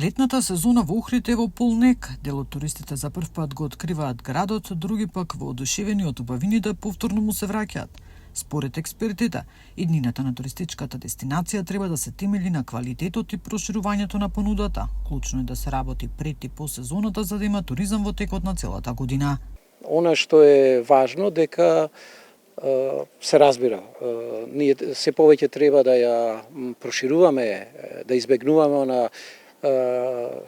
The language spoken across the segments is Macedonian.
Летната сезона во Охрид е во полнек. Дел од туристите за прв пат го откриваат градот, други пак воодушевени од убавините повторно му се враќаат. Според експертите, иднината на туристичката дестинација треба да се темели на квалитетот и проширувањето на понудата. Клучно е да се работи пред и по сезоната за да има туризам во текот на целата година. Она што е важно дека се разбира, ние се повеќе треба да ја прошируваме, да избегнуваме на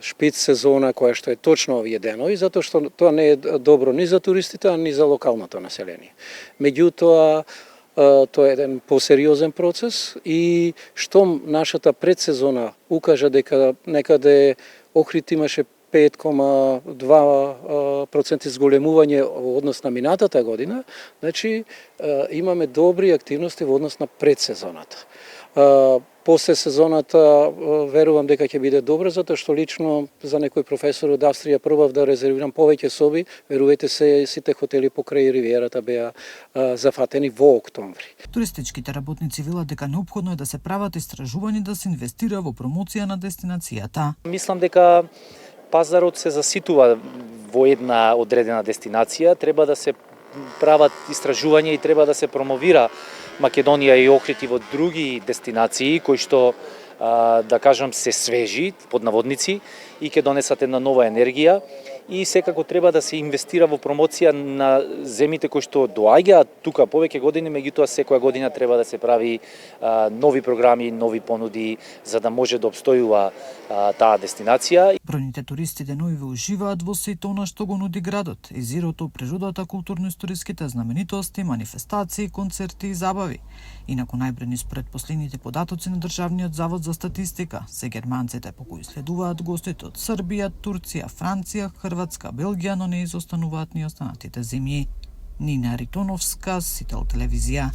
шпиц сезона која што е точно овие денови, затоа што тоа не е добро ни за туристите, а ни за локалното население. Меѓутоа, тоа е еден посериозен процес и штом нашата предсезона укажа дека некаде Охрид имаше 5,2% зголемување во однос на минатата година, значи имаме добри активности во однос на предсезоната. После сезоната верувам дека ќе биде добро, затоа што лично за некој професор од Австрија пробав да резервирам повеќе соби, верувајте се, сите хотели покрај ривиерата беа зафатени во октомври. Туристичките работници велат дека неопходно е да се прават истражувања да се инвестира во промоција на дестинацијата. Мислам дека пазарот се заситува во една одредена дестинација, треба да се прават истражувања и треба да се промовира Македонија и Охрид и во други дестинации кои што да кажам се свежи под наводници и ќе донесат една нова енергија и секако треба да се инвестира во промоција на земјите кои што доаѓаат тука повеќе години, меѓутоа секоја година треба да се прави нови програми, нови понуди за да може да обстојува таа дестинација. Бројните туристи деновиве уживаат во сето она што го нуди градот, езерото, природата, културно-историските знаменитости, манифестации, концерти и забави. Инаку најбројни според последните податоци на Државниот завод за статистика се германците по кои следуваат гостите од Србија, Турција, Франција, Хрватска, Белгија, но не изостануваат ни останатите земји. Нина Ритоновска, Сител телевизија.